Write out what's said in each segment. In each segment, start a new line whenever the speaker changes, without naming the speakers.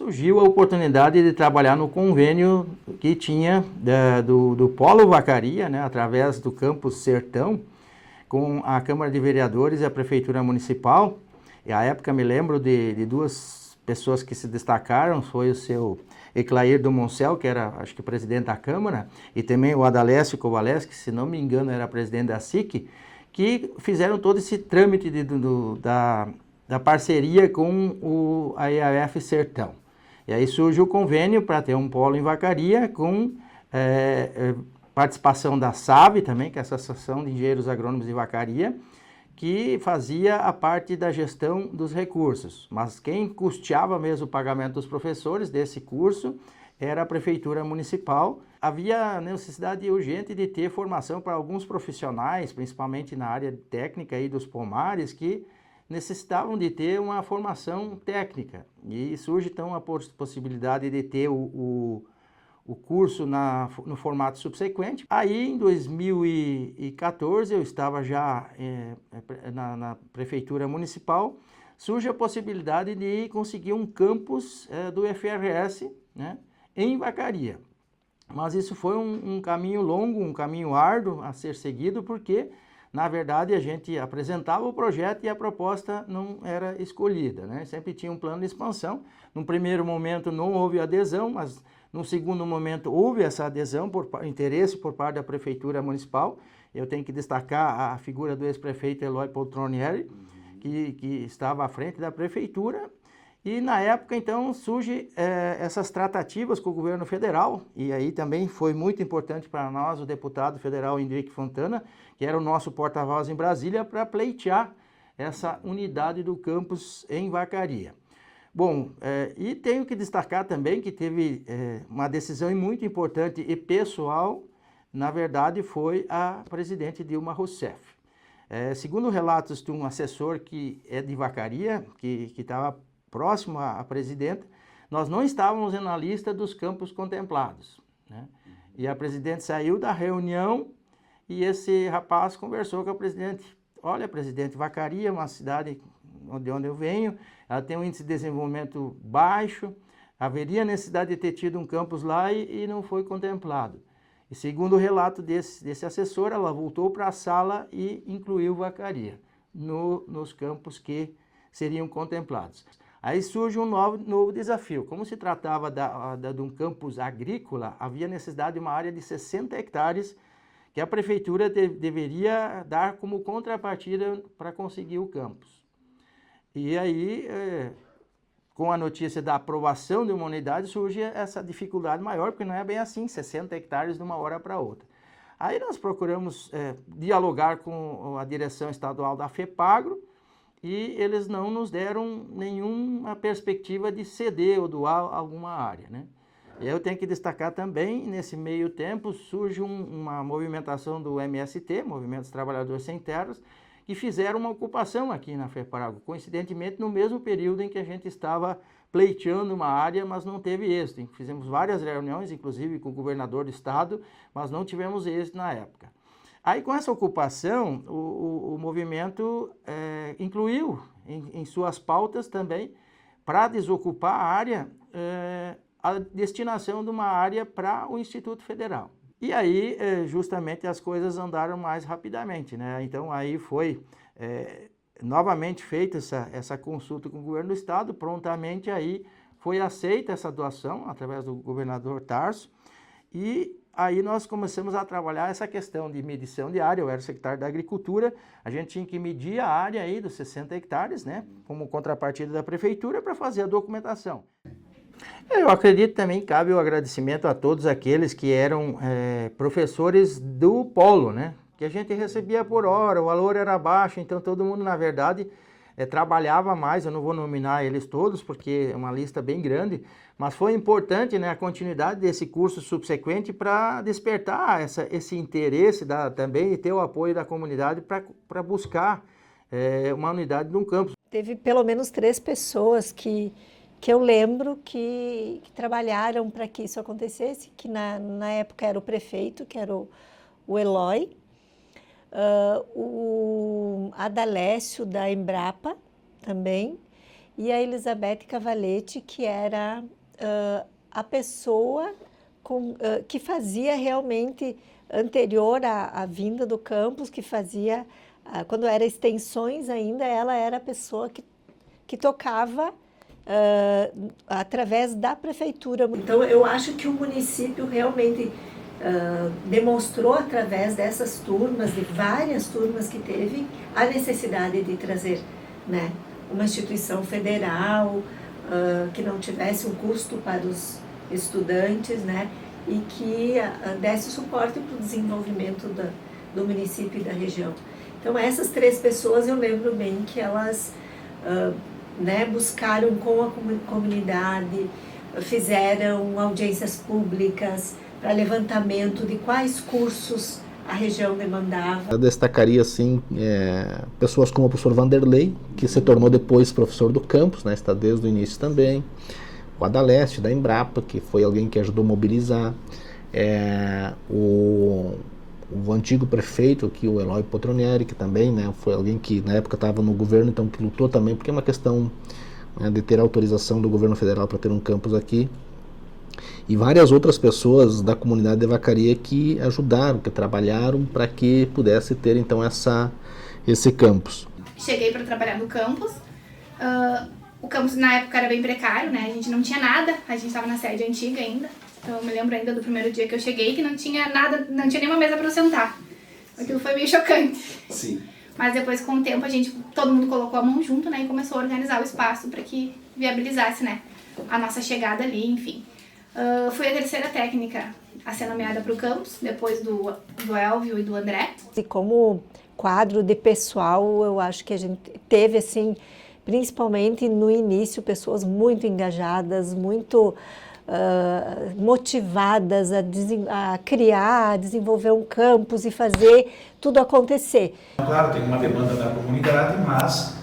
surgiu a oportunidade de trabalhar no convênio que tinha do Polo Vacaria, né, através do campus Sertão, com a Câmara de Vereadores e a Prefeitura Municipal. E à época me lembro de duas pessoas que se destacaram, foi o seu Eclair do Moncel, que era, acho que, presidente da Câmara, e também o Adalécio Kovaleski, que, se não me engano, era presidente da SIC, que fizeram todo esse trâmite da parceria com a EAF Sertão. E aí surge o convênio para ter um polo em Vacaria com participação da SAV também, que é a Associação de Engenheiros Agrônomos de Vacaria, que fazia a parte da gestão dos recursos. Mas quem custeava mesmo o pagamento dos professores desse curso era a Prefeitura Municipal. Havia necessidade urgente de ter formação para alguns profissionais, principalmente na área técnica aí dos pomares, que necessitavam de ter uma formação técnica. E surge então a possibilidade de ter o curso no formato subsequente. Aí, em 2014, eu estava já na Prefeitura Municipal, surge a possibilidade de conseguir um campus do FRS, né, em Vacaria. Mas isso foi um caminho longo, um caminho árduo a ser seguido, porque, na verdade, a gente apresentava o projeto e a proposta não era escolhida, né? Sempre tinha um plano de expansão. Num primeiro momento não houve adesão, mas no segundo momento houve essa adesão, interesse por parte da Prefeitura Municipal. Eu tenho que destacar a figura do ex-prefeito Eloy Poltronieri, que estava à frente da Prefeitura. E na época, então, surge essas tratativas com o governo federal, e aí também foi muito importante para nós, o deputado federal Henrique Fontana, que era o nosso porta-voz em Brasília, para pleitear essa unidade do campus em Vacaria. Bom, e tenho que destacar também que teve uma decisão muito importante e pessoal, na verdade, foi a presidente Dilma Rousseff. Segundo relatos de um assessor que é de Vacaria, que estava próximo à presidenta, nós não estávamos na lista dos campos contemplados, né? E a presidente saiu da reunião e esse rapaz conversou com a presidente. Olha, presidente, Vacaria é uma cidade de onde eu venho, ela tem um índice de desenvolvimento baixo, haveria necessidade de ter tido um campus lá e não foi contemplado. E segundo o relato desse assessor, ela voltou para a sala e incluiu Vacaria nos campos que seriam contemplados. Aí surge um novo desafio. Como se tratava de um campus agrícola, havia necessidade de uma área de 60 hectares que a prefeitura deveria dar como contrapartida para conseguir o campus. E aí, com a notícia da aprovação de uma unidade, surge essa dificuldade maior, porque não é bem assim, 60 hectares de uma hora para outra. Aí nós procuramos dialogar com a direção estadual da FEPAGRO, e eles não nos deram nenhuma perspectiva de ceder ou doar alguma área, né? Eu tenho que destacar também, nesse meio tempo, surge uma movimentação do MST, Movimento dos Trabalhadores Sem Terras, que fizeram uma ocupação aqui na FEPAGRO, coincidentemente no mesmo período em que a gente estava pleiteando uma área, mas não teve êxito. Fizemos várias reuniões, inclusive com o governador do estado, mas não tivemos êxito na época. Aí, com essa ocupação, o movimento incluiu em suas pautas também, para desocupar a área, a destinação de uma área para o Instituto Federal. E aí, justamente, as coisas andaram mais rapidamente, né? Então, aí foi novamente feita essa consulta com o governo do estado, prontamente aí foi aceita essa doação, através do governador Tarso, e aí nós começamos a trabalhar essa questão de medição de área. Eu era secretário da Agricultura, a gente tinha que medir a área aí dos 60 hectares, né, como contrapartida da prefeitura para fazer a documentação. Eu acredito também que cabe o agradecimento a todos aqueles que eram professores do polo, né, que a gente recebia por hora, o valor era baixo, então todo mundo, na verdade, trabalhava mais. Eu não vou nominar eles todos, porque é uma lista bem grande, mas foi importante, né, a continuidade desse curso subsequente para despertar esse interesse também e ter o apoio da comunidade para buscar uma unidade de um campus.
Teve pelo menos 3 pessoas que eu lembro que trabalharam para que isso acontecesse, que na época era o prefeito, que era o Eloy, o Adalécio da Embrapa também, e a Elizabeth Cavaletti, que era a pessoa que fazia realmente, anterior à vinda do campus, que fazia, quando era extensões ainda, ela era a pessoa que tocava através da prefeitura. Então, eu acho que o município realmente demonstrou, através dessas turmas, de várias turmas que teve, a necessidade de trazer, né, uma instituição federal que não tivesse um custo para os estudantes, né, e que desse suporte para o desenvolvimento do município e da região. Então, essas 3 pessoas, eu lembro bem que elas né, buscaram com a comunidade, fizeram audiências públicas para levantamento de quais cursos a região demandava.
Eu destacaria assim, pessoas como o professor Vanderlei, que se tornou depois professor do campus, né, está desde o início também, o Adaleste da Embrapa, que foi alguém que ajudou a mobilizar, o antigo prefeito aqui, o Eloy Potronieri, que também, né, foi alguém que na época estava no governo, então que lutou também, porque é uma questão, né, de ter autorização do governo federal para ter um campus aqui. E várias outras pessoas da comunidade de Vacaria que ajudaram, que trabalharam para que pudesse ter então esse campus.
Cheguei para trabalhar no campus. O campus na época era bem precário, né? A gente não tinha nada, a gente estava na sede antiga ainda. Então eu me lembro ainda do primeiro dia que eu cheguei que não tinha nada, não tinha nenhuma mesa para eu sentar. Aquilo foi meio chocante.
Sim.
Mas depois, com o tempo, todo mundo colocou a mão junto, né? E começou a organizar o espaço para que viabilizasse, né, a nossa chegada ali, enfim. Fui a terceira técnica a ser nomeada para o campus, depois do Elvio e do André.
E como quadro de pessoal, eu acho que a gente teve, assim, principalmente no início, pessoas muito engajadas, muito motivadas a criar, a desenvolver um campus e fazer tudo acontecer.
Claro, tem uma demanda da comunidade, mas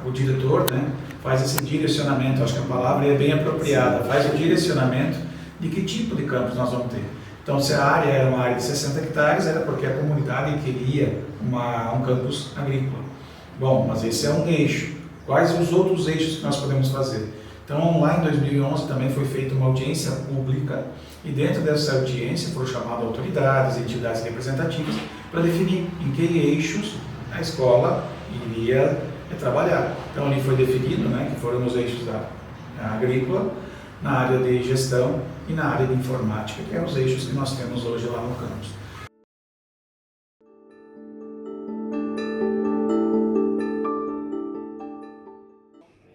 o diretor, né, faz esse direcionamento, acho que a palavra é bem apropriada, faz o direcionamento de que tipo de campus nós vamos ter. Então, se a área era uma área de 60 hectares, era porque a comunidade queria um campus agrícola. Bom, mas esse é um eixo. Quais os outros eixos que nós podemos fazer? Então, lá em 2011 também foi feita uma audiência pública e dentro dessa audiência foram chamadas autoridades, entidades representativas para definir em que eixos a escola iria trabalhar. Então, ali foi definido, né, que foram os eixos da agrícola, na área de gestão e na área de informática, que são os eixos que nós temos hoje lá no campus.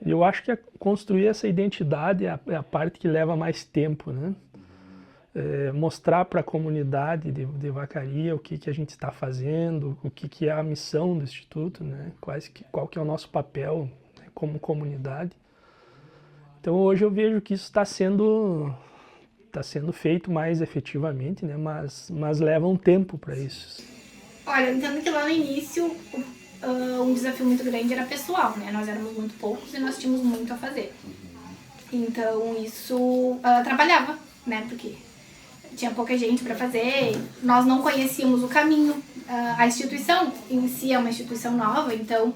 Eu acho que construir essa identidade é a parte que leva mais tempo, né? Mostrar para a comunidade de Vacaria o que a gente está fazendo, o que é a missão do Instituto, né? Qual que é o nosso papel, né, como comunidade. Então hoje eu vejo que isso está sendo feito mais efetivamente, né? Mas leva um tempo para isso.
Olha, eu entendo que lá no início um desafio muito grande era pessoal, né? Nós éramos muito poucos e nós tínhamos muito a fazer. Então isso trabalhava, né? Porque tinha pouca gente para fazer, nós não conhecíamos o caminho. A instituição em si é uma instituição nova, então,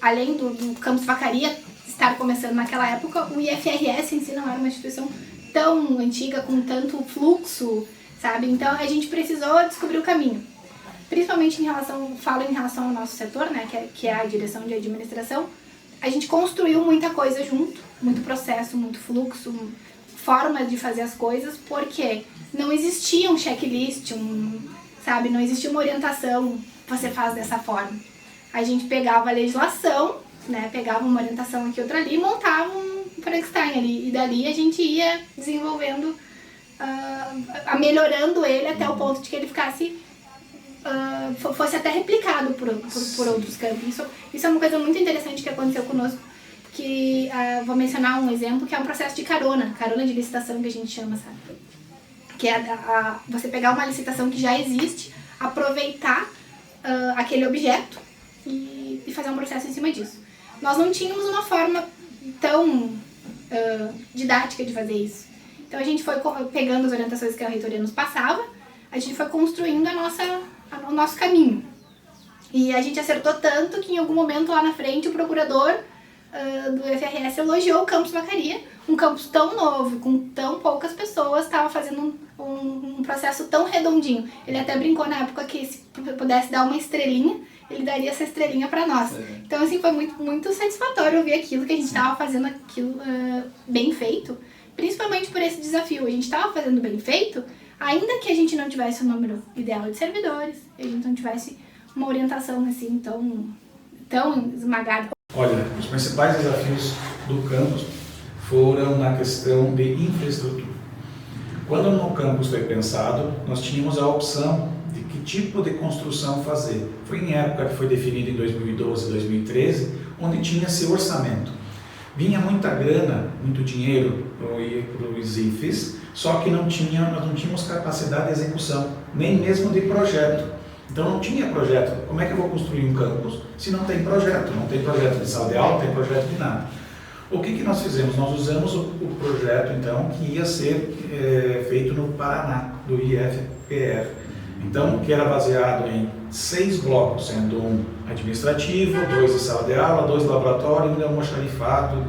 além do campus Vacaria estar começando naquela época, o IFRS em si não era uma instituição tão antiga, com tanto fluxo, sabe? Então a gente precisou descobrir o caminho. Principalmente em relação ao nosso setor, né, que é a direção de administração, a gente construiu muita coisa junto, muito processo, muito fluxo, forma de fazer as coisas, porque não existia um checklist, sabe, não existia uma orientação, você faz dessa forma. A gente pegava a legislação, né, pegava uma orientação aqui, outra ali, e montava um Frankenstein ali, e dali a gente ia desenvolvendo, melhorando ele até o ponto de que ele ficasse fosse até replicado por outros campos. Isso é uma coisa muito interessante que aconteceu conosco, que vou mencionar um exemplo, que é um processo de carona de licitação que a gente chama, sabe? Que é você pegar uma licitação que já existe, aproveitar aquele objeto e fazer um processo em cima disso. Nós não tínhamos uma forma tão didática de fazer isso. Então a gente foi pegando as orientações que a reitoria nos passava, a gente foi construindo o nosso caminho. E a gente acertou tanto que em algum momento lá na frente o procurador do FRS elogiou o campus Vacaria, um campus tão novo, com tão poucas pessoas, estava fazendo um processo tão redondinho. Ele até brincou na época que se pudesse dar uma estrelinha, ele daria essa estrelinha para nós. Então, assim, foi muito, muito satisfatório ouvir aquilo, que a gente estava fazendo aquilo bem feito, principalmente por esse desafio. A gente estava fazendo bem feito, ainda que a gente não tivesse o número ideal de servidores, a gente não tivesse uma orientação assim tão esmagada.
Olha, os principais desafios do campus foram na questão de infraestrutura. Quando no campus foi pensado, nós tínhamos a opção de que tipo de construção fazer. Foi em época que foi definida em 2012, 2013, onde tinha esse orçamento. Vinha muita grana, muito dinheiro para os IFES, só que nós não tínhamos capacidade de execução, nem mesmo de projeto. Então não tinha projeto. Como é que eu vou construir um campus se não tem projeto? Não tem projeto de sala de aula, não tem projeto de nada. O que nós fizemos? Nós usamos o projeto, então, que ia ser feito no Paraná, do IFPR. Então, que era baseado em 6 blocos, sendo um administrativo, 2 de sala de aula, 2 de laboratório, um de almoxarifado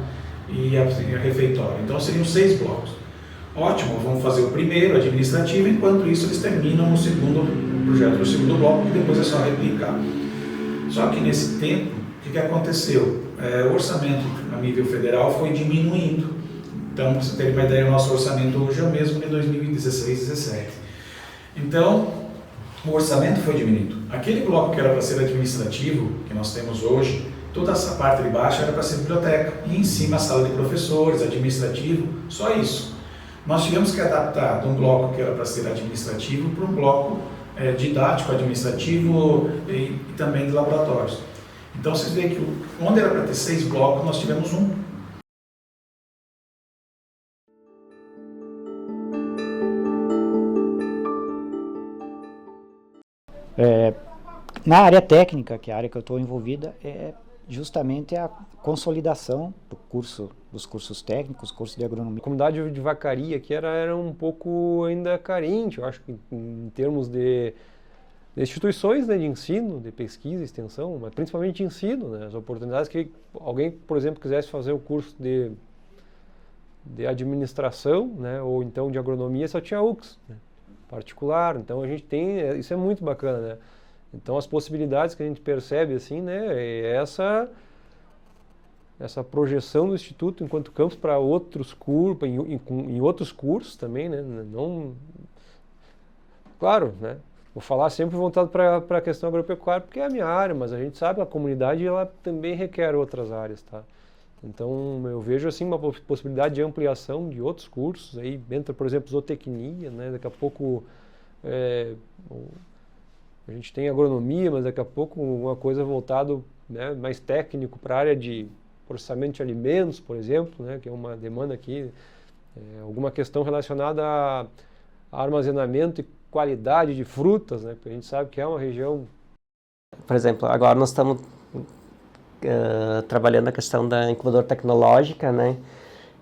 e a refeitório. Então, seriam 6 blocos. Ótimo, vamos fazer o primeiro, administrativo, enquanto isso eles terminam o projeto do segundo bloco, e depois é só replicar. Só que nesse tempo, o que aconteceu? O orçamento a nível federal foi diminuindo. Então, para você ter uma ideia, o nosso orçamento hoje é o mesmo de 2016, 2017. Então, o orçamento foi diminuindo. Aquele bloco que era para ser administrativo, que nós temos hoje, toda essa parte de baixo era para ser biblioteca, e em cima a sala de professores, administrativo, só isso. Nós tivemos que adaptar de um bloco que era para ser administrativo para um bloco didático, administrativo e também de laboratórios. Então vocês veem que onde era para ter 6 blocos, nós tivemos um.
Na área técnica, que é a área que eu estou envolvida, é justamente a consolidação dos cursos técnicos, curso de agronomia.
A comunidade de Vacaria aqui era um pouco ainda carente, eu acho que em termos de instituições, né, de ensino, de pesquisa, extensão, mas principalmente de ensino, né, as oportunidades que alguém, por exemplo, quisesse fazer o curso de administração, né, ou então de agronomia, só tinha UX, né, particular. Então a gente tem, isso é muito bacana, né? Então as possibilidades que a gente percebe assim, né, é essa projeção do Instituto enquanto campus para outros cursos, em outros cursos também, né? Não, claro, né? Vou falar sempre voltado para a questão agropecuária, porque é a minha área, mas a gente sabe que a comunidade ela também requer outras áreas, tá? Então eu vejo assim uma possibilidade de ampliação de outros cursos, aí entra, por exemplo, zootecnia, né? Daqui a pouco a gente tem agronomia, mas daqui a pouco uma coisa voltada, né, mais técnico para a área de processamento de alimentos, por exemplo, né, que é uma demanda aqui, alguma questão relacionada a armazenamento e qualidade de frutas, né, porque a gente sabe que é uma região...
Por exemplo, agora nós estamos trabalhando a questão da incubadora tecnológica, né,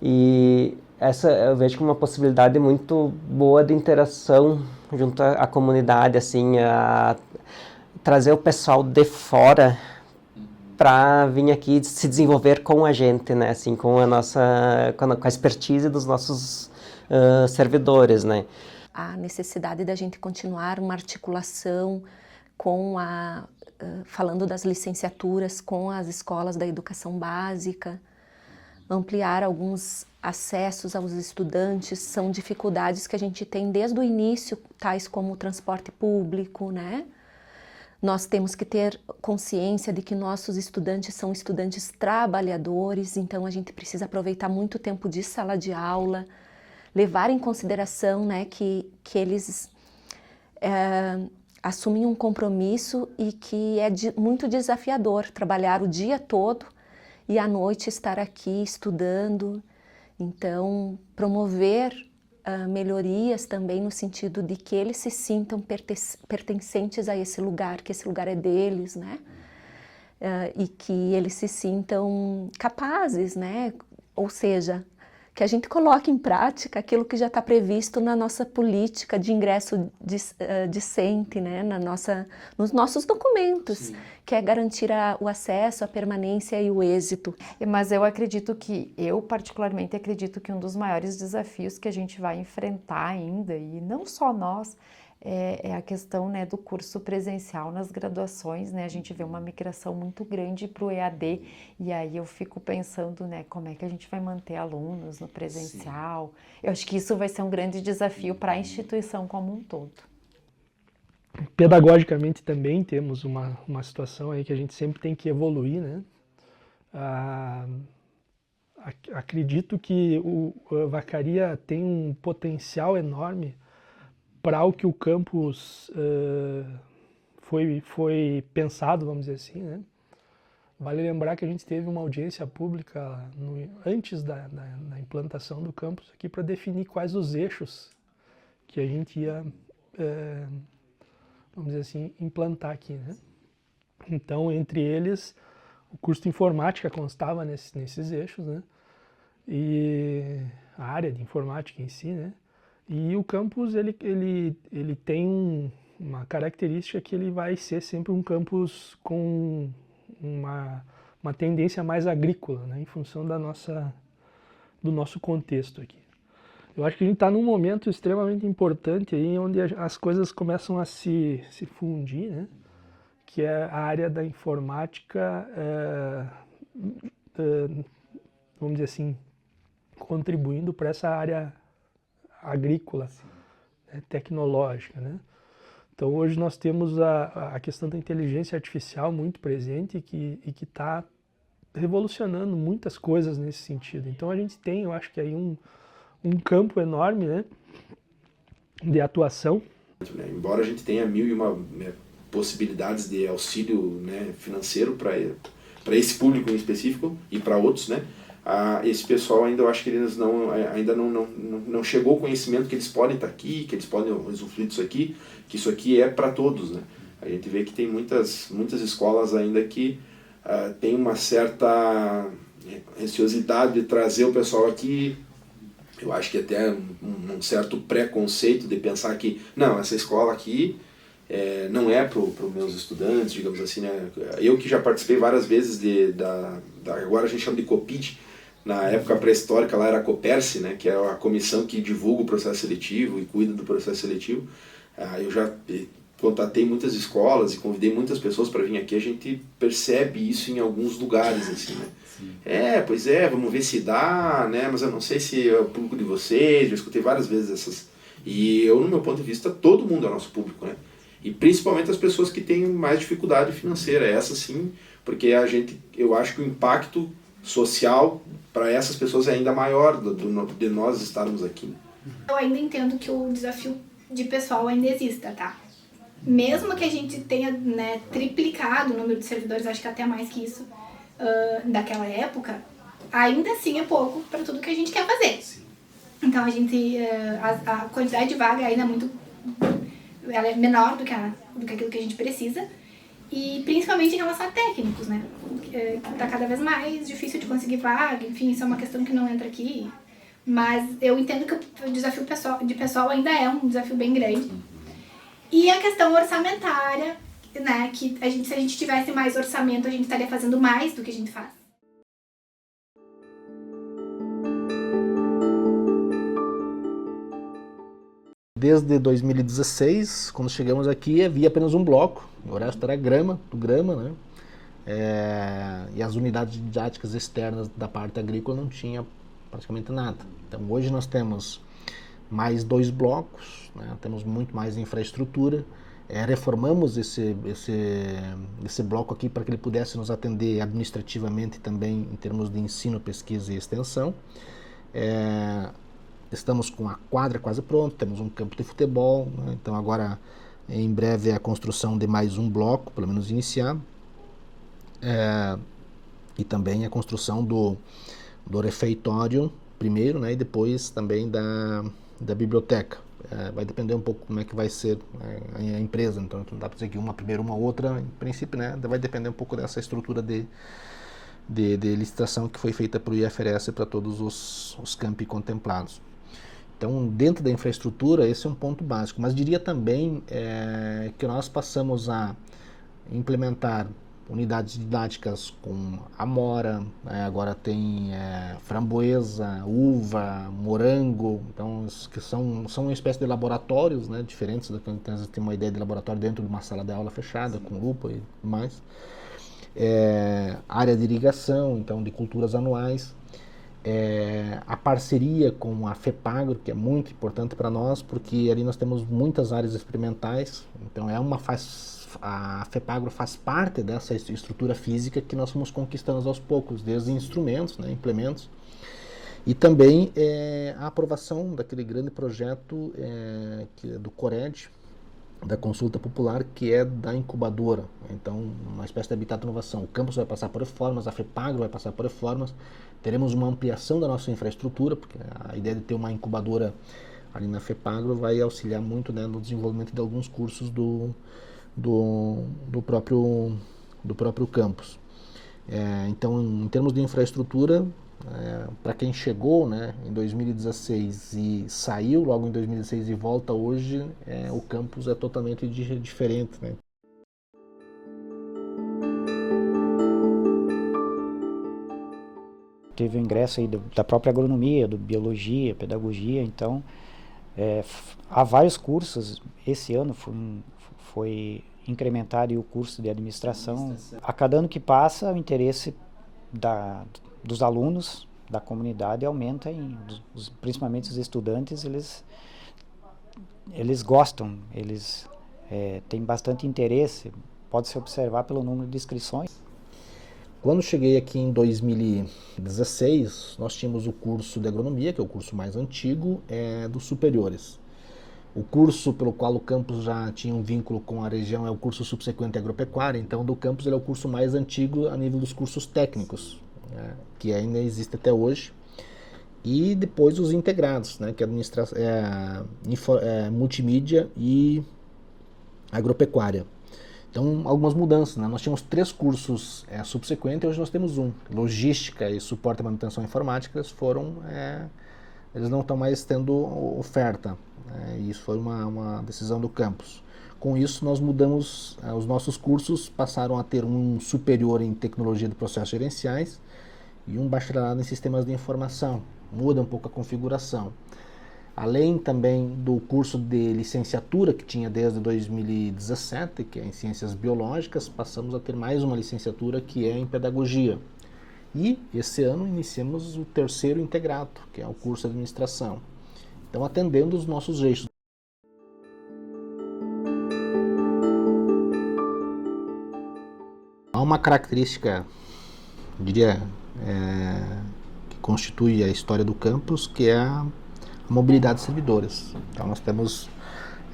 e essa eu vejo como uma possibilidade muito boa de interação junto à comunidade, assim, a trazer o pessoal de fora para vir aqui se desenvolver com a gente, né, assim, com a expertise dos nossos servidores, né.
A necessidade da gente continuar uma articulação com falando das licenciaturas com as escolas da educação básica, ampliar alguns acessos aos estudantes, são dificuldades que a gente tem desde o início, tais como o transporte público, né? Nós temos que ter consciência de que nossos estudantes são estudantes trabalhadores, então a gente precisa aproveitar muito tempo de sala de aula, levar em consideração, né, que eles assumem um compromisso e que é muito desafiador trabalhar o dia todo e à noite estar aqui estudando. Então, promover melhorias também no sentido de que eles se sintam pertencentes a esse lugar, que esse lugar é deles, né? E que eles se sintam capazes, né? Ou seja, que a gente coloque em prática aquilo que já está previsto na nossa política de ingresso discente, né? Nos nossos documentos, sim, que é garantir o acesso, a permanência e o êxito.
Mas eu particularmente acredito que um dos maiores desafios que a gente vai enfrentar ainda, e não só nós, é a questão, né, do curso presencial nas graduações, né? A gente vê uma migração muito grande para o EAD, e aí eu fico pensando, né, como é que a gente vai manter alunos no presencial. Sim. Eu acho que isso vai ser um grande desafio para a instituição como um todo.
Pedagogicamente também temos uma situação aí que a gente sempre tem que evoluir, né? Acredito que a Vacaria tem um potencial enorme para o que o campus foi pensado, vamos dizer assim, né? Vale lembrar que a gente teve uma audiência pública antes da implantação do campus aqui para definir quais os eixos que a gente ia, vamos dizer assim, implantar aqui, né? Então, entre eles, o curso de informática constava nesses eixos, né? E a área de informática em si, né? E o campus, ele tem uma característica que ele vai ser sempre um campus com uma tendência mais agrícola, né, em função do nosso contexto aqui. Eu acho que a gente está num momento extremamente importante aí, onde as coisas começam a se fundir, né, que é a área da informática, vamos dizer assim, contribuindo para essa área agrícola, né, tecnológica, né? Então hoje nós temos a questão da inteligência artificial muito presente e que está revolucionando muitas coisas nesse sentido. Então a gente tem, eu acho que aí um campo enorme, né, de atuação.
Embora a gente tenha mil e uma possibilidades de auxílio, né, financeiro para esse público em específico e para outros, né? Esse pessoal ainda, eu acho que eles ainda não chegou o conhecimento que eles podem estar aqui, que eles podem usufruir disso aqui, que isso aqui é para todos, né? A gente vê que tem muitas escolas ainda que tem uma certa ansiosidade de trazer o pessoal aqui. Eu acho que até um certo preconceito de pensar que, não, essa escola aqui não é para os meus estudantes, digamos assim, né? Eu que já participei várias vezes agora a gente chama de COPID. Na época pré-histórica lá era a COPERSE, né, que é a comissão que divulga o processo seletivo e cuida do processo seletivo. Eu já contatei muitas escolas e convidei muitas pessoas para vir aqui. A gente percebe isso em alguns lugares, assim, né? Pois é, vamos ver se dá, né, mas eu não sei se é o público de vocês. Já escutei várias vezes essas. E eu, no meu ponto de vista, todo mundo é nosso público, né? E principalmente as pessoas que têm mais dificuldade financeira. Essa sim, porque eu acho que o impacto social para essas pessoas é ainda maior de nós estarmos aqui.
Eu ainda entendo que o desafio de pessoal ainda exista, tá? Mesmo que a gente tenha, né, triplicado o número de servidores, acho que até mais que isso, daquela época, ainda assim é pouco para tudo que a gente quer fazer. Então a gente, a quantidade de vaga ainda é muito, ela é menor do que aquilo que a gente precisa. E principalmente em relação a técnicos, né? Tá cada vez mais difícil de conseguir vaga, enfim, isso é uma questão que não entra aqui. Mas eu entendo que o desafio de pessoal ainda é um desafio bem grande. E a questão orçamentária, né? Que se a gente tivesse mais orçamento, a gente estaria fazendo mais do que a gente faz.
Desde 2016, quando chegamos aqui, havia apenas um bloco, o resto era grama, né? E as unidades didáticas externas da parte agrícola não tinha praticamente nada. Então hoje nós temos mais 2 blocos, né? Temos muito mais infraestrutura, reformamos esse bloco aqui para que ele pudesse nos atender administrativamente também em termos de ensino, pesquisa e extensão. Estamos com a quadra quase pronta, temos um campo de futebol, né? Então agora em breve é a construção de mais um bloco, pelo menos iniciar, e também a construção do refeitório primeiro, né? E depois também da biblioteca. Vai depender um pouco como é que vai ser a empresa, então não dá para dizer que uma primeiro, uma outra, em princípio, né? Vai depender um pouco dessa estrutura de licitação que foi feita para o IFRS para todos os campi contemplados. Então, dentro da infraestrutura, esse é um ponto básico, mas diria também que nós passamos a implementar unidades didáticas com amora, agora tem framboesa, uva, morango, então que são uma espécie de laboratórios, né, diferentes da que a gente tem uma ideia de laboratório dentro de uma sala de aula fechada, com lupa e mais. Área de irrigação, então de culturas anuais. A parceria com a FEPAGRO, que é muito importante para nós, porque ali nós temos muitas áreas experimentais, então a FEPAGRO faz parte dessa estrutura física que nós fomos conquistando aos poucos, desde instrumentos, né, implementos, e também a aprovação daquele grande projeto do CORED, da consulta popular, que é da incubadora, então uma espécie de habitat de inovação. O campus vai passar por reformas, a FEPAGRO vai passar por reformas, teremos uma ampliação da nossa infraestrutura, porque a ideia de ter uma incubadora ali na FEPAGRO vai auxiliar muito, né, no desenvolvimento de alguns cursos do próprio campus. Então, em termos de infraestrutura, para quem chegou, né, em 2016 e saiu logo em 2016 e volta hoje, o campus é totalmente diferente, né?
Teve o ingresso aí da própria agronomia, do biologia, pedagogia, então há vários cursos. Esse ano foi incrementado o curso de administração. A cada ano que passa, o interesse dos alunos, da comunidade, aumenta, principalmente os estudantes, eles gostam, eles têm bastante interesse, pode se observar pelo número de inscrições.
Quando cheguei aqui em 2016, nós tínhamos o curso de agronomia, que é o curso mais antigo, dos superiores. O curso pelo qual o campus já tinha um vínculo com a região é o curso subsequente agropecuária, então do campus ele é o curso mais antigo a nível dos cursos técnicos, né, que ainda existe até hoje. E depois os integrados, né, que é multimídia e agropecuária. Então, algumas mudanças, né? Nós tínhamos 3 cursos subsequentes e hoje nós temos um. Logística e suporte à manutenção informática, eles não estão mais tendo oferta. E isso foi uma decisão do campus. Com isso, nós mudamos, os nossos cursos passaram a ter um superior em tecnologia de processos gerenciais e um bacharelado em sistemas de informação. Muda um pouco a configuração. Além também do curso de licenciatura que tinha desde 2017, que é em Ciências Biológicas, passamos a ter mais uma licenciatura que é em Pedagogia. E esse ano iniciamos o 3º integrado, que é o curso de Administração. Então, atendendo os nossos eixos. Há uma característica, eu diria, que constitui a história do campus, que é a mobilidade de servidores. Então nós temos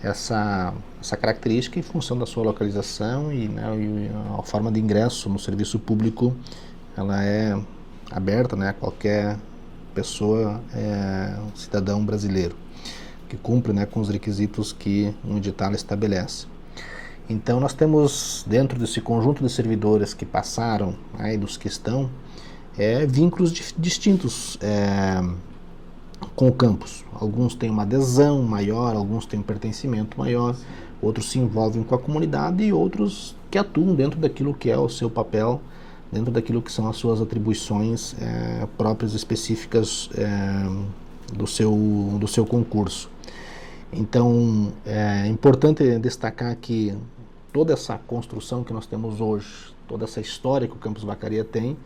essa característica em função da sua localização e a forma de ingresso no serviço público, ela é aberta, né, a qualquer pessoa, cidadão brasileiro, que cumpre, né, com os requisitos que um edital estabelece. Então nós temos, dentro desse conjunto de servidores que passaram, e dos que estão, vínculos distintos com o campus. Alguns têm uma adesão maior, alguns têm um pertencimento maior, outros se envolvem com a comunidade e outros que atuam dentro daquilo que é o seu papel, dentro daquilo que são as suas atribuições próprias, específicas do seu concurso. Então, é importante destacar que toda essa construção que nós temos hoje, toda essa história que o Campus Vacaria tem,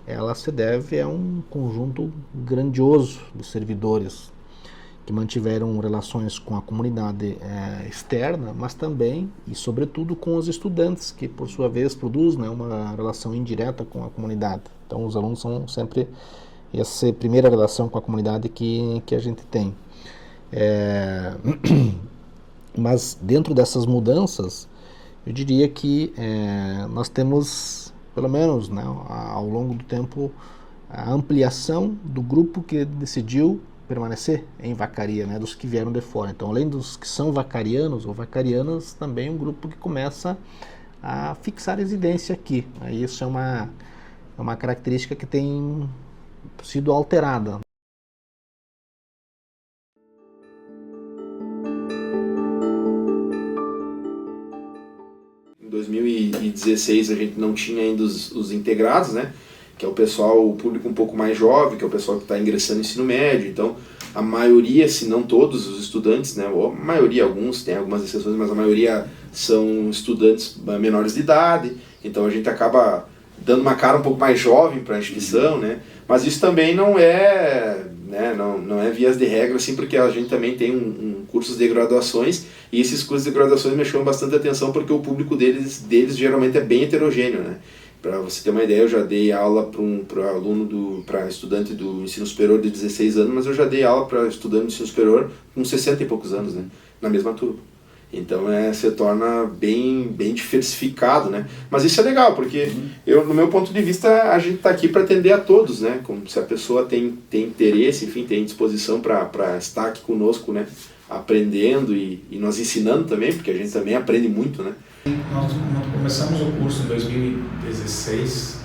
ela se deve a um conjunto grandioso de servidores que mantiveram relações com a comunidade externa, mas também e sobretudo com os estudantes, que por sua vez produzem, né, uma relação indireta com a comunidade. Então os alunos são sempre essa primeira relação com a comunidade que a gente tem. Mas dentro dessas mudanças, eu diria que nós temos, pelo menos, né, ao longo do tempo, a ampliação do grupo que decidiu permanecer em Vacaria, né, dos que vieram de fora. Então, além dos que são vacarianos ou vacarianas, também um grupo que começa a fixar residência aqui. Isso é é uma característica que tem sido alterada.
Em 2016 a gente não tinha ainda os integrados, né? Que é o pessoal, o público um pouco mais jovem, que é o pessoal que está ingressando no ensino médio. Então, a maioria, se não todos os estudantes, né? Ou a maioria, alguns, tem algumas exceções, mas a maioria são estudantes menores de idade. Então, a gente acaba dando uma cara um pouco mais jovem para a instituição, né? Mas isso também não é, né? Não é vias de regra, assim, porque a gente também tem cursos de graduações, e esses cursos de graduações me chamam bastante atenção porque o público deles geralmente é bem heterogêneo, né? Para você ter uma ideia, eu já dei aula para estudante do ensino superior de 16 anos, mas eu já dei aula para estudante do ensino superior com 60 e poucos anos, né? Na mesma turma. Então se torna bem diversificado, né? Mas isso é legal, porque no meu ponto de vista, a gente está aqui para atender a todos, né? Como se a pessoa tem interesse, enfim, tem disposição para estar aqui conosco, né? Aprendendo e nós ensinando também, porque a gente também aprende muito, né?
Nós começamos o curso em 2016,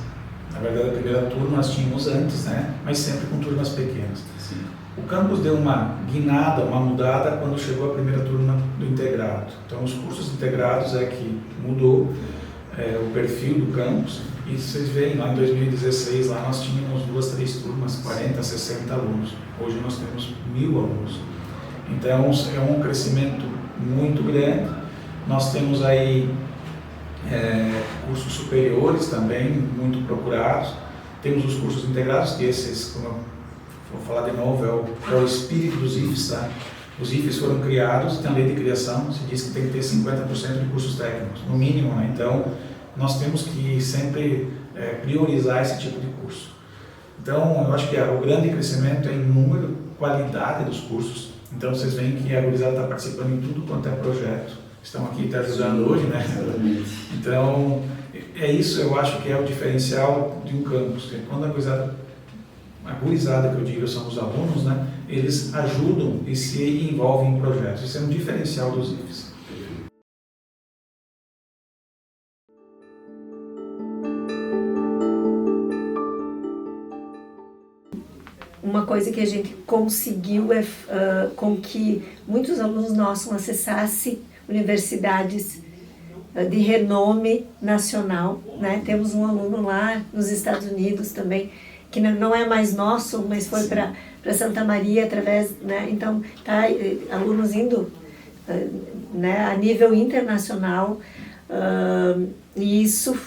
na verdade a primeira turma nós tínhamos antes, né? Mas sempre com turmas pequenas. Sim. O campus deu uma guinada, uma mudada quando chegou a primeira turma do integrado. Então os cursos integrados é que mudou o perfil do campus, e vocês veem lá em 2016, lá nós tínhamos 2, 3 turmas, 40, 60 alunos. Hoje nós temos 1000 alunos. Então é um crescimento muito grande. Nós temos aí cursos superiores também, muito procurados. Temos os cursos integrados, que esses, como eu vou falar de novo, é o espírito dos IFES, tá? Os IFES foram criados, tem a lei de criação, se diz que tem que ter 50% de cursos técnicos, no mínimo, né? Então, nós temos que sempre priorizar esse tipo de curso. Então, eu acho que o grande crescimento é em número, qualidade dos cursos. Então, vocês veem que a gurizada está participando em tudo quanto é projeto. Estão aqui te ajudando hoje, né? Então, é isso, eu acho que é o diferencial de um campus. Quando a gurizada que eu digo são os alunos, né? Eles ajudam e se envolvem em projetos. Isso é um diferencial dos IFES.
Uma coisa que a gente conseguiu com que muitos alunos nossos acessassem universidades de renome nacional, né? Temos um aluno lá nos Estados Unidos também, que não é mais nosso, mas foi para Santa Maria através, né? Então, tá alunos indo né, a nível internacional, e isso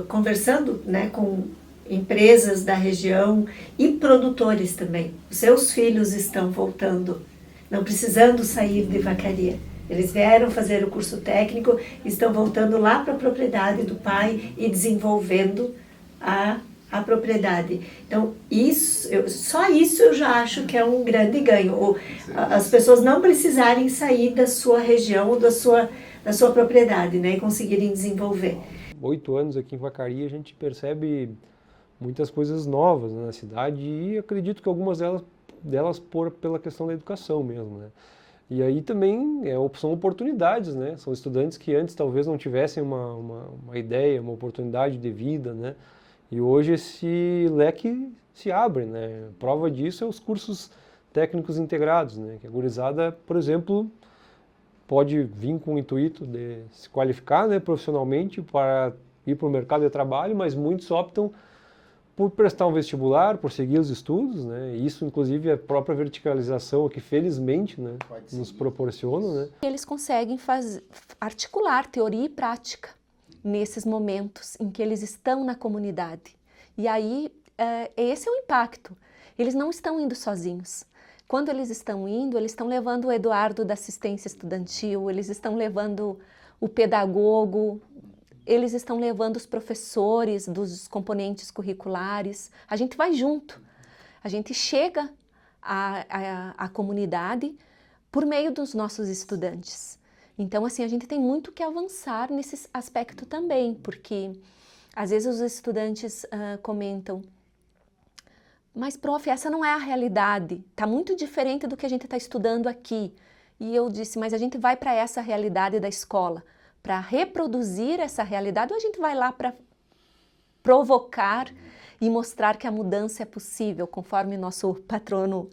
conversando, né, com empresas da região e produtores também. Os seus filhos estão voltando, não precisando sair de Vacaria. Eles vieram fazer o curso técnico, estão voltando lá para a propriedade do pai e desenvolvendo a propriedade. Então, só isso eu já acho que é um grande ganho. As pessoas não precisarem sair da sua região ou da sua propriedade, né, e conseguirem desenvolver.
8 anos aqui em Vacaria, a gente percebe muitas coisas novas na cidade, e acredito que algumas delas pela questão da educação mesmo, né? E aí também são oportunidades, né? São estudantes que antes talvez não tivessem uma ideia, uma oportunidade de vida, né? E hoje esse leque se abre, né? Prova disso é os cursos técnicos integrados, né? Que a gurizada, por exemplo, pode vir com o intuito de se qualificar, né, profissionalmente para ir para o mercado de trabalho, mas muitos optam por prestar um vestibular, por seguir os estudos, né? Isso, inclusive, a própria verticalização que felizmente, né, nos proporciona, né?
Eles conseguem articular teoria e prática nesses momentos em que eles estão na comunidade. E aí, esse é o impacto. Eles não estão indo sozinhos. Quando eles estão indo, eles estão levando o Eduardo da assistência estudantil, eles estão levando o pedagogo, eles estão levando os professores dos componentes curriculares. A gente vai junto, a gente chega à comunidade por meio dos nossos estudantes. Então, assim, a gente tem muito que avançar nesse aspecto também, porque às vezes os estudantes comentam: mas, prof, essa não é a realidade, está muito diferente do que a gente está estudando aqui. E eu disse: mas a gente vai para essa realidade da escola para reproduzir essa realidade, ou a gente vai lá para provocar e mostrar que a mudança é possível, conforme nosso patrono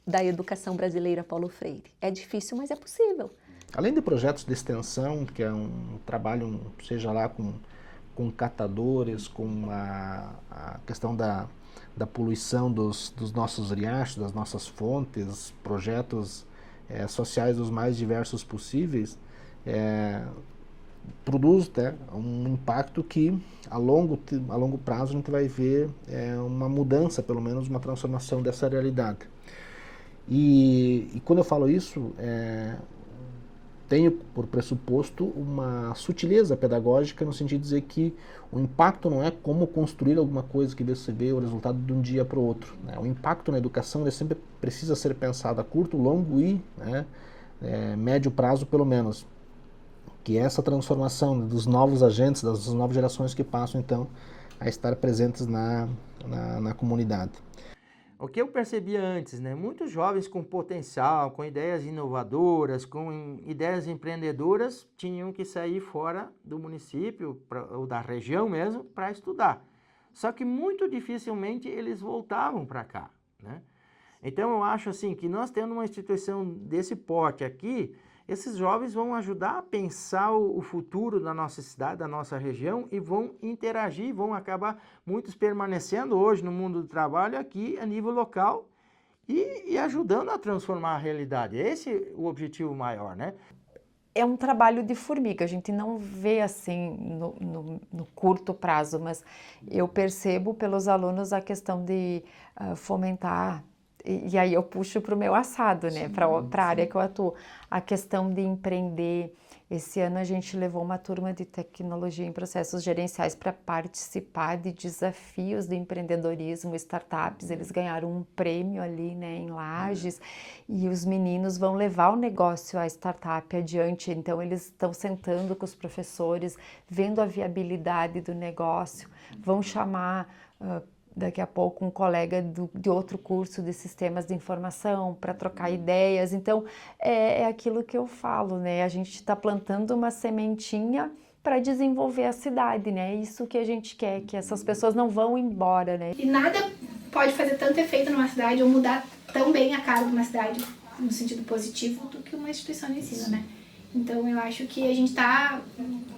da educação brasileira, Paulo Freire. É difícil, mas é possível.
Além de projetos de extensão, que é um trabalho, seja lá com catadores, com a questão da poluição dos nossos riachos, das nossas fontes, projetos sociais os mais diversos possíveis, produz um impacto que a longo prazo a gente vai ver uma mudança, pelo menos uma transformação dessa realidade. E quando eu falo isso, tenho por pressuposto uma sutileza pedagógica no sentido de dizer que o impacto não é como construir alguma coisa que você vê o resultado de um dia para o outro, né? O impacto na educação ele sempre precisa ser pensado a curto, longo e médio prazo pelo menos. Que é essa transformação dos novos agentes, das novas gerações que passam então a estar presentes na comunidade.
O que eu percebia antes, né? Muitos jovens com potencial, com ideias inovadoras, com ideias empreendedoras, tinham que sair fora do município ou da região mesmo para estudar. Só que muito dificilmente eles voltavam para cá, né? Então eu acho assim que nós tendo uma instituição desse porte aqui, esses jovens vão ajudar a pensar o futuro da nossa cidade, da nossa região e vão interagir, vão acabar muitos permanecendo hoje no mundo do trabalho aqui a nível local e ajudando a transformar a realidade. Esse é o objetivo maior, né?
É um trabalho de formiga, a gente não vê assim no curto prazo, mas eu percebo pelos alunos a questão de fomentar. E aí eu puxo para o meu assado, né? Para a área que eu atuo. A questão de empreender. Esse ano a gente levou uma turma de tecnologia em processos gerenciais para participar de desafios de empreendedorismo, startups. Eles ganharam um prêmio ali, né, em Lages, e os meninos vão levar o negócio, a startup adiante. Então eles estão sentando com os professores, vendo a viabilidade do negócio, vão chamar daqui a pouco um colega de outro curso de sistemas de informação para trocar ideias. Então é aquilo que eu falo, né? A gente está plantando uma sementinha para desenvolver a cidade, né? É isso que a gente quer, que essas pessoas não vão embora, né?
E nada pode fazer tanto efeito numa cidade ou mudar tão bem a cara de uma cidade no sentido positivo do que uma instituição de ensino, né? Então eu acho que a gente está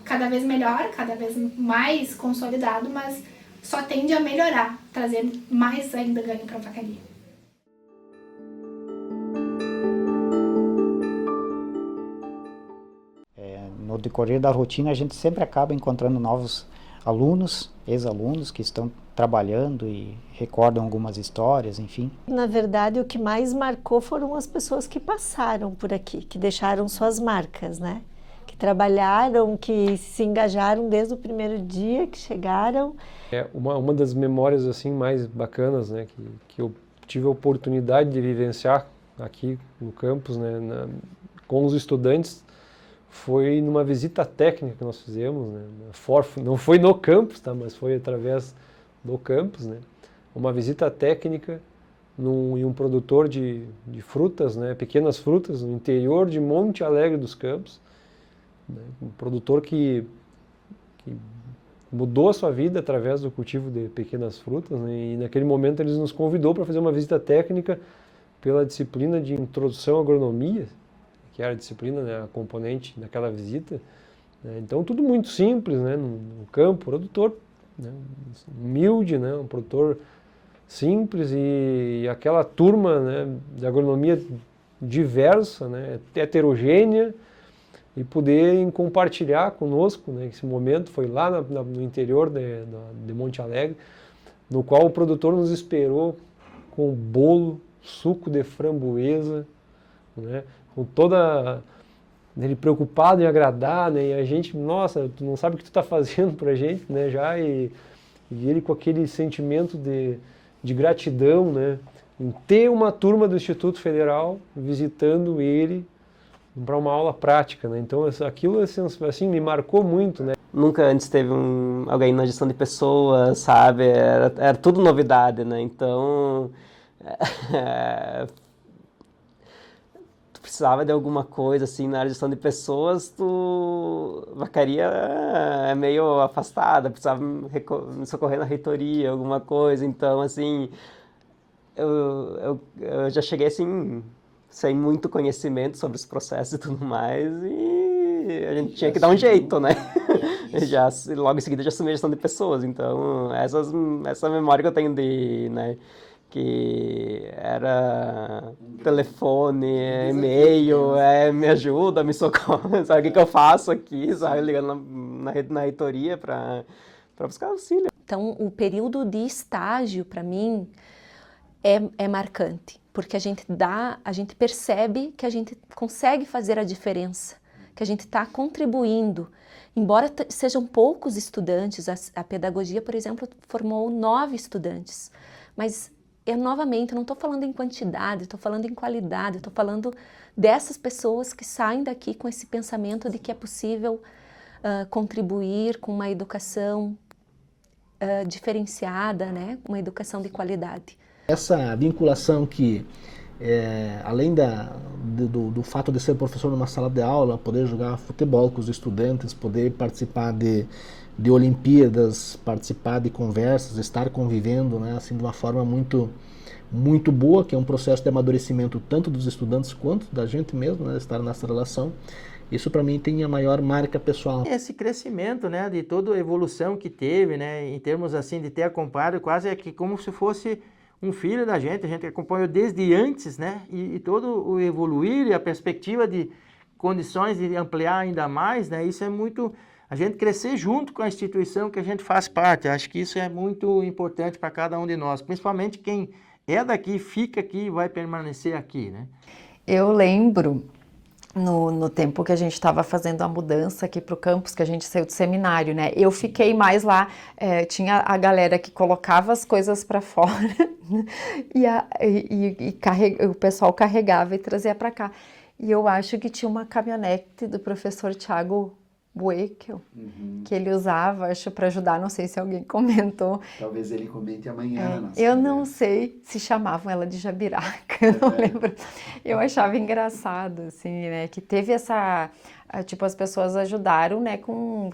cada vez melhor, cada vez mais consolidado, mas só tende a melhorar, trazendo mais ainda ganho para a vacaria.
No decorrer da rotina, a gente sempre acaba encontrando novos alunos, ex-alunos que estão trabalhando e recordam algumas histórias, enfim.
Na verdade, o que mais marcou foram as pessoas que passaram por aqui, que deixaram suas marcas, né? Que trabalharam, que se engajaram desde o primeiro dia que chegaram.
Uma das memórias assim mais bacanas, né, que eu tive a oportunidade de vivenciar aqui no campus, né, com os estudantes, foi numa visita técnica que nós fizemos, né, não foi no campus, tá, mas foi através do campus, né, uma visita técnica em um produtor de frutas, né, pequenas frutas, no interior de Monte Alegre dos Campos, né, um produtor que mudou a sua vida através do cultivo de pequenas frutas, né, e naquele momento eles nos convidou para fazer uma visita técnica pela disciplina de Introdução à Agronomia, que era a disciplina, né, a componente daquela visita, né, então tudo muito simples, né, no campo, produtor, né, humilde, né, um produtor simples e aquela turma, né, de agronomia diversa, né, heterogênea, e poder compartilhar conosco, né, esse momento foi lá no interior de Monte Alegre, no qual o produtor nos esperou com bolo, suco de framboesa, né, com toda ele preocupado em agradar, né, e a gente, nossa, tu não sabe o que tu está fazendo pra gente, né, já, e ele com aquele sentimento de gratidão, né, em ter uma turma do Instituto Federal visitando ele para uma aula prática, né? Então aquilo assim me marcou muito, né?
Nunca antes teve alguém na gestão de pessoas, sabe? Era tudo novidade, né? Então tu precisava de alguma coisa assim na área de gestão de pessoas, Vacaria é meio afastada, precisava me socorrer na reitoria, alguma coisa. Então, assim, eu já cheguei assim, sem muito conhecimento sobre os processos e tudo mais, e a gente tinha que dar um jeito, né? Já, logo em seguida já assumi a gestão de pessoas. Então, essa memória que eu tenho né, que era telefone, e-mail, me ajuda, me socorre, sabe o que eu faço aqui, sabe, ligando na reitoria para buscar auxílio.
Então, o período de estágio, para mim, é marcante, porque a gente percebe que a gente consegue fazer a diferença, que a gente está contribuindo. Embora sejam poucos estudantes, a pedagogia, por exemplo, formou 9 estudantes, mas eu novamente não estou falando em quantidade, estou falando em qualidade, estou falando dessas pessoas que saem daqui com esse pensamento de que é possível contribuir com uma educação diferenciada, né? Uma educação de qualidade.
Essa vinculação que, além do fato de ser professor numa sala de aula, poder jogar futebol com os estudantes, poder participar de Olimpíadas, participar de conversas, estar convivendo, né, assim, de uma forma muito, muito boa, que é um processo de amadurecimento tanto dos estudantes quanto da gente mesmo, né, estar nessa relação. Isso para mim tem a maior marca pessoal.
Esse crescimento, né, de toda a evolução que teve, né, em termos assim de ter acompanhado quase que como se fosse um filho da gente, a gente acompanhou desde antes, né, e todo o evoluir e a perspectiva de condições de ampliar ainda mais, né, isso é muito, a gente crescer junto com a instituição que a gente faz parte. Acho que isso é muito importante para cada um de nós, principalmente quem é daqui, fica aqui e vai permanecer aqui, né.
Eu lembro no tempo que a gente estava fazendo a mudança aqui para o campus, que a gente saiu do seminário, né? Eu fiquei mais lá, tinha a galera que colocava as coisas para fora e o pessoal carregava e trazia para cá. E eu acho que tinha uma caminhonete do professor Thiago Buekel, que ele usava, acho, para ajudar, não sei se alguém comentou.
Talvez ele comente amanhã.
Eu não sei se chamavam ela de Jabiraca, eu não lembro. Eu achava engraçado, assim, né, que teve tipo, as pessoas ajudaram, né, com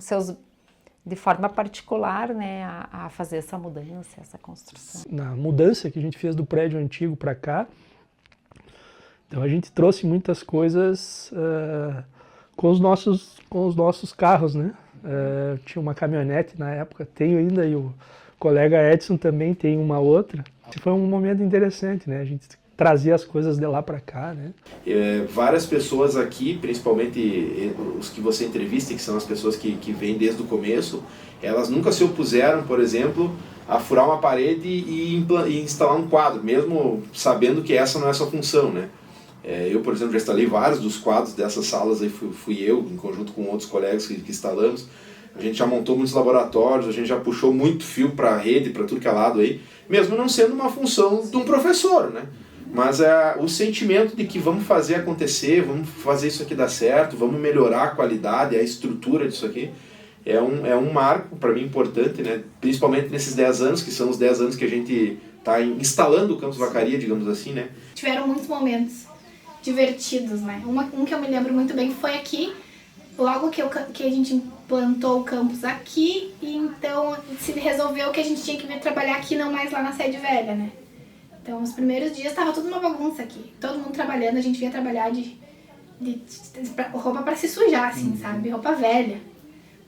de forma particular, né, a fazer essa mudança, essa construção.
Na mudança que a gente fez do prédio antigo para cá, então a gente trouxe muitas coisas com os nossos carros, né? Tinha uma caminhonete na época, tenho ainda, e o colega Edson também tem uma outra. Foi um momento interessante, né? A gente trazia as coisas de lá para cá, né?
Várias pessoas aqui, principalmente os que você entrevista, que são as pessoas que vêm desde o começo, elas nunca se opuseram, por exemplo, a furar uma parede e instalar um quadro, mesmo sabendo que essa não é a sua função, né? Eu, por exemplo, já instalei vários dos quadros dessas salas, aí fui eu, em conjunto com outros colegas que instalamos. A gente já montou muitos laboratórios, a gente já puxou muito fio para a rede, para tudo que é lado aí, mesmo não sendo uma função de um professor, né? Mas o sentimento de que vamos fazer acontecer, vamos fazer isso aqui dar certo, vamos melhorar a qualidade, a estrutura disso aqui, é um marco para mim importante, né? Principalmente nesses 10 anos, que são os 10 anos que a gente está instalando o Campus Vacaria, digamos assim, né?
Tiveram muitos momentos divertidos, né? Um que eu me lembro muito bem foi aqui, logo que a gente implantou o campus aqui, e então se resolveu que a gente tinha que vir trabalhar aqui, não mais lá na sede velha, né? Então, os primeiros dias estava tudo uma bagunça aqui, todo mundo trabalhando, a gente vinha trabalhar de roupa para se sujar, assim, sabe? Roupa velha,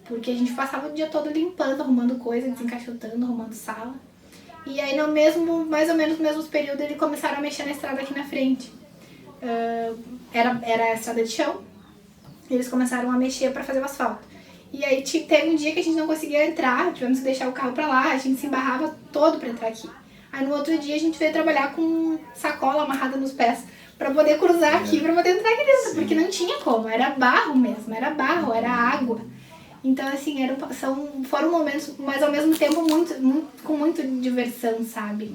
porque a gente passava o dia todo limpando, arrumando coisa, desencaixotando, arrumando sala. E aí, mais ou menos no mesmo período, eles começaram a mexer na estrada aqui na frente. Era a estrada de chão, e eles começaram a mexer para fazer o asfalto. E aí teve um dia que a gente não conseguia entrar, tivemos que deixar o carro para lá, a gente se embarrava todo para entrar aqui. Aí no outro dia a gente veio trabalhar com sacola amarrada nos pés para poder cruzar aqui, para poder entrar aqui dentro, porque não tinha como, era barro mesmo, era água. Então assim, foram momentos, mas ao mesmo tempo com muita diversão, sabe?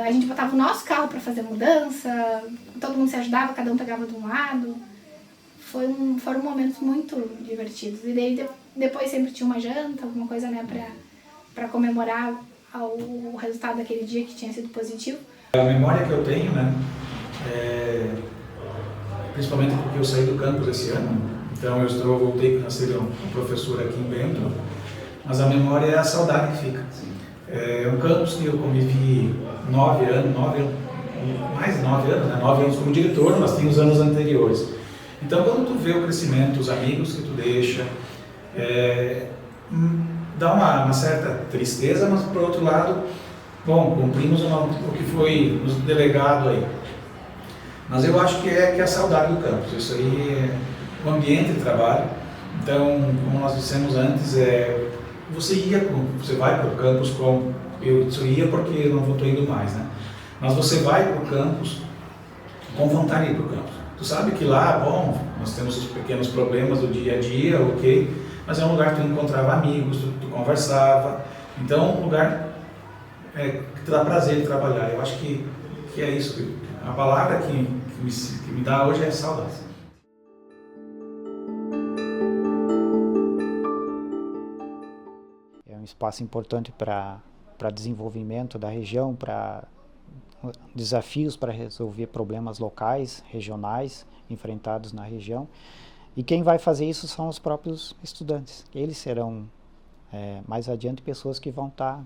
A gente botava o nosso carro para fazer mudança, todo mundo se ajudava, cada um pegava de um lado. Foram momentos muito divertidos. E daí depois sempre tinha uma janta, alguma coisa, né, para comemorar o resultado daquele dia que tinha sido positivo.
A memória que eu tenho, né, principalmente porque eu saí do campus esse ano, então eu voltei a ser um professor aqui em Bento, mas a memória é a saudade que fica. É um campus que eu convivi 9 anos, mais de 9 anos, né? 9 anos como diretor, mas tem os anos anteriores. Então, quando tu vê o crescimento, os amigos que tu deixa, dá uma certa tristeza, mas por outro lado, bom, cumprimos o que foi nos delegado aí. Mas eu acho que é a saudade do campus, isso aí é o ambiente de trabalho. Então, como nós dissemos antes, você vai para o campus, eu ia porque eu não estou indo mais, né? Mas você vai para o campus com vontade de ir para o campus. Tu sabe que lá, bom, nós temos os pequenos problemas do dia a dia, ok, mas é um lugar que tu encontrava amigos, tu conversava, então um lugar que te dá prazer de trabalhar. Eu acho que é isso, a palavra que me dá hoje é saudade.
É um espaço importante para desenvolvimento da região, para desafios para resolver problemas locais, regionais, enfrentados na região. E quem vai fazer isso são os próprios estudantes. Eles serão, mais adiante, pessoas que vão estar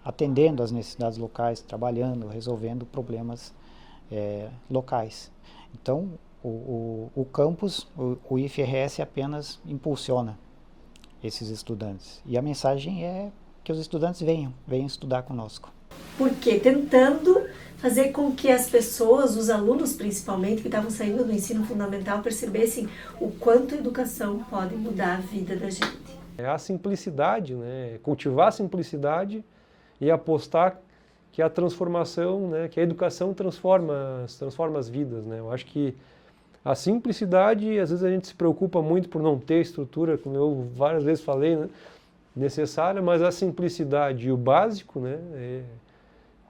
atendendo às necessidades locais, trabalhando, resolvendo problemas locais. Então, o campus, o IFRS apenas impulsiona esses estudantes. E a mensagem é que os estudantes venham estudar conosco.
Porque tentando fazer com que as pessoas, os alunos principalmente, que estavam saindo do ensino fundamental, percebessem o quanto a educação pode mudar a vida da gente.
É a simplicidade, né? Cultivar a simplicidade e apostar que a transformação, né? Que a educação transforma as vidas, né? Eu acho que a simplicidade, às vezes a gente se preocupa muito por não ter estrutura, como eu várias vezes falei, né? Necessária, mas a simplicidade e o básico, né?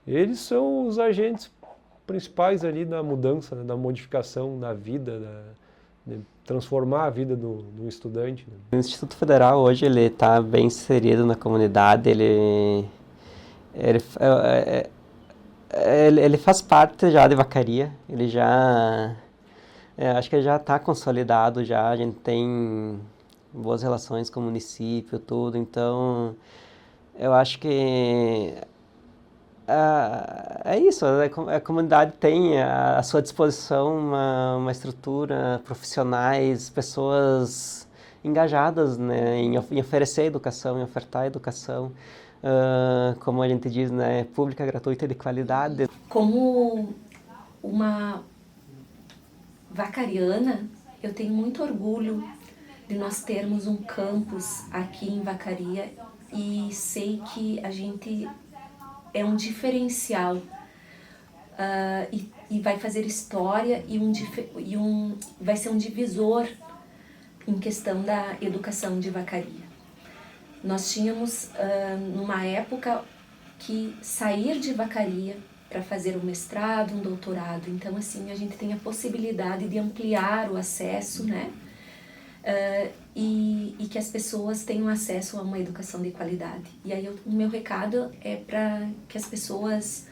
Eles são os agentes principais ali da mudança, né? Da modificação da vida, de transformar a vida do estudante. Né?
O Instituto Federal hoje ele está bem inserido na comunidade, ele faz parte já de Vacaria, ele já acho que ele já está consolidado já, a gente tem boas relações com o município, tudo, então eu acho que é isso, a comunidade tem à sua disposição uma estrutura, profissionais, pessoas engajadas, né, em oferecer educação, em ofertar educação, como a gente diz, né, pública, gratuita e de qualidade.
Como uma vacariana, eu tenho muito orgulho de nós termos um campus aqui em Vacaria e sei que a gente é um diferencial e vai fazer história e vai ser um divisor em questão da educação de Vacaria. Nós tínhamos, numa época, que sair de Vacaria para fazer um mestrado, um doutorado. Então, assim, a gente tem a possibilidade de ampliar o acesso, né? E que as pessoas tenham acesso a uma educação de qualidade. E aí o meu recado é para que as pessoas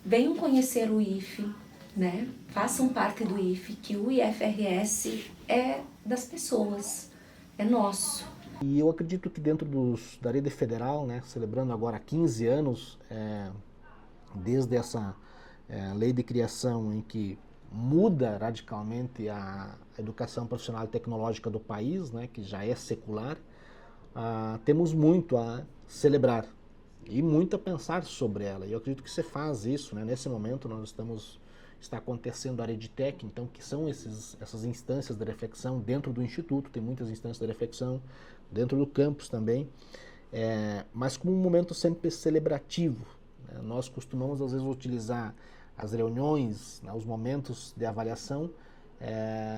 venham conhecer o IFE, né? Façam parte do IFE, que o IFRS é das pessoas, é nosso.
E eu acredito que dentro da rede federal, né, celebrando agora 15 anos, desde essa lei de criação em que muda radicalmente a educação profissional e tecnológica do país, né, que já é secular, temos muito a celebrar e muito a pensar sobre ela. E eu acredito que você faz isso, né? Nesse momento está acontecendo a RedTech, então, que são essas instâncias de reflexão dentro do Instituto, tem muitas instâncias de reflexão dentro do campus também, mas como um momento sempre celebrativo, né? Nós costumamos às vezes utilizar as reuniões, né, os momentos de avaliação,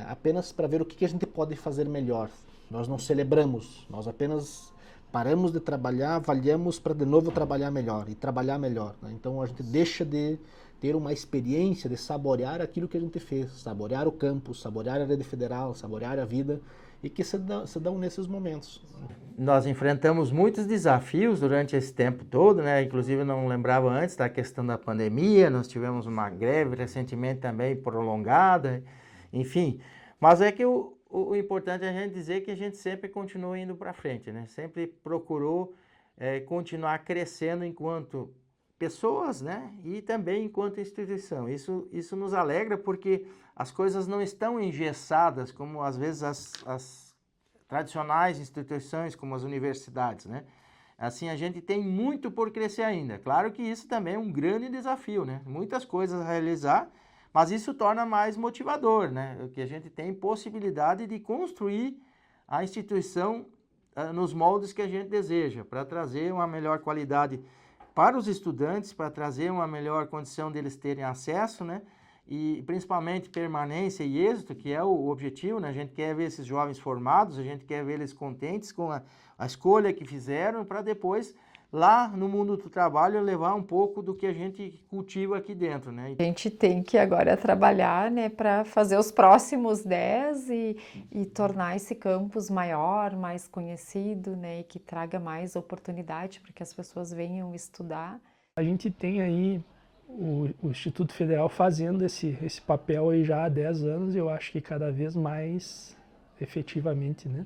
apenas para ver o que a gente pode fazer melhor. Nós não celebramos, nós apenas paramos de trabalhar, avaliamos para de novo trabalhar melhor e trabalhar melhor, né? Então a gente deixa de ter uma experiência de saborear aquilo que a gente fez, saborear o campus, saborear a rede federal, saborear a vida, e que se dão nesses momentos.
Nós enfrentamos muitos desafios durante esse tempo todo, né? Inclusive, eu não lembrava antes da questão da pandemia, nós tivemos uma greve recentemente também prolongada, enfim. Mas é que o importante é a gente dizer que a gente sempre continua indo para frente, né? Sempre procurou continuar crescendo enquanto pessoas, né? E também enquanto instituição. Isso nos alegra porque as coisas não estão engessadas como às vezes as tradicionais instituições como as universidades, né? Assim, a gente tem muito por crescer ainda. Claro que isso também é um grande desafio, né? Muitas coisas a realizar, mas isso torna mais motivador, né? Que a gente tem possibilidade de construir a instituição nos moldes que a gente deseja, para trazer uma melhor qualidade para os estudantes, para trazer uma melhor condição deles terem acesso, né? E principalmente permanência e êxito, que é o objetivo, né? A gente quer ver esses jovens formados, a gente quer ver eles contentes com a escolha que fizeram, para depois, lá no mundo do trabalho, levar um pouco do que a gente cultiva aqui dentro, né?
A gente tem que agora trabalhar, né, para fazer os próximos 10 e tornar esse campus maior, mais conhecido, né, e que traga mais oportunidade para que as pessoas venham estudar.
A gente tem aí o Instituto Federal fazendo esse papel aí já há 10 anos, e eu acho que cada vez mais efetivamente, né?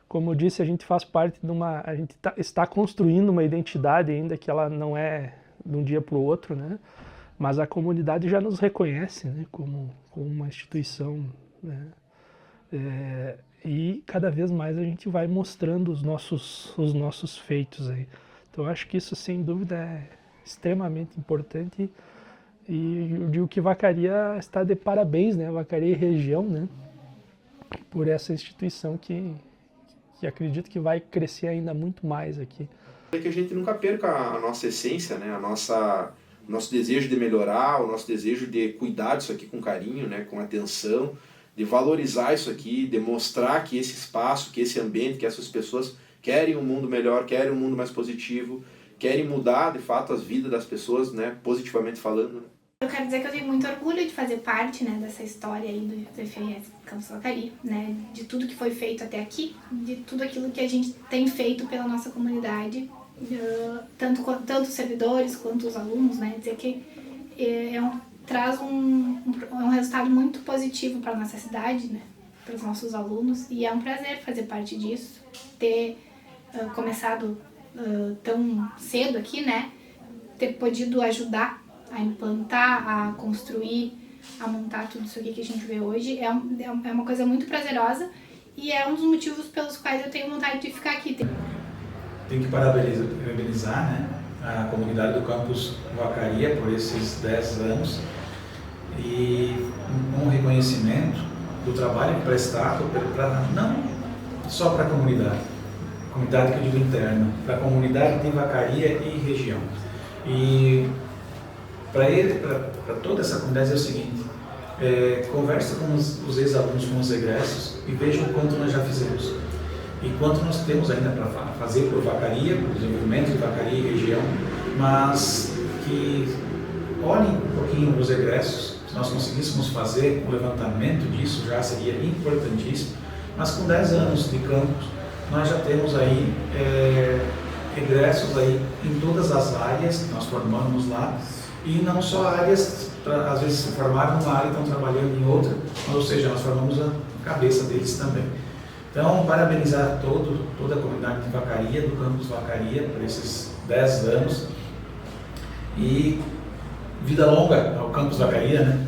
Como eu disse, a gente faz parte de a gente está construindo uma identidade ainda que ela não é de um dia para o outro, né? Mas a comunidade já nos reconhece, né? Como uma instituição, né? E cada vez mais a gente vai mostrando os nossos feitos aí. Então eu acho que isso sem dúvida é extremamente importante, e eu digo que Vacaria está de parabéns, né? Vacaria e região, né? Por essa instituição que acredito que vai crescer ainda muito mais aqui.
É que a gente nunca perca a nossa essência, né? O nosso desejo de melhorar, o nosso desejo de cuidar disso aqui com carinho, né? Com atenção, de valorizar isso aqui, de mostrar que esse espaço, que esse ambiente, que essas pessoas querem um mundo melhor, querem um mundo mais positivo, querem mudar, de fato, as vidas das pessoas, né? Positivamente falando, né?
Eu quero dizer que eu tenho muito orgulho de fazer parte, né, dessa história aí do FRS Campus Vacaria, né, de tudo que foi feito até aqui, de tudo aquilo que a gente tem feito pela nossa comunidade, tanto os servidores quanto os alunos, né, dizer que traz um resultado muito positivo para a nossa cidade, né, para os nossos alunos, e é um prazer fazer parte disso, ter começado tão cedo aqui, né, ter podido ajudar a implantar, a construir, a montar tudo isso aqui que a gente vê hoje. É uma coisa muito prazerosa e é um dos motivos pelos quais eu tenho vontade de ficar aqui.
Tenho que parabenizar, né, a comunidade do campus Vacaria por esses 10 anos e um reconhecimento do trabalho prestado não só para a comunidade que eu digo interna, para a comunidade de Vacaria e região. E para toda essa comunidade é o seguinte, conversa com os ex-alunos, com os egressos, e vejam o quanto nós já fizemos. E quanto nós temos ainda para fazer por Vacaria, por desenvolvimento de Vacaria e região, mas que olhem um pouquinho os egressos. Se nós conseguíssemos fazer um levantamento disso, já seria importantíssimo. Mas com 10 anos de campus, nós já temos aí egressos aí em todas as áreas que nós formamos lá, e não só áreas, às vezes se formaram numa área e estão trabalhando em outra, ou seja, nós formamos a cabeça deles também. Então, parabenizar toda a comunidade de Vacaria, do campus Vacaria, por esses 10 anos, e vida longa ao campus Vacaria, né?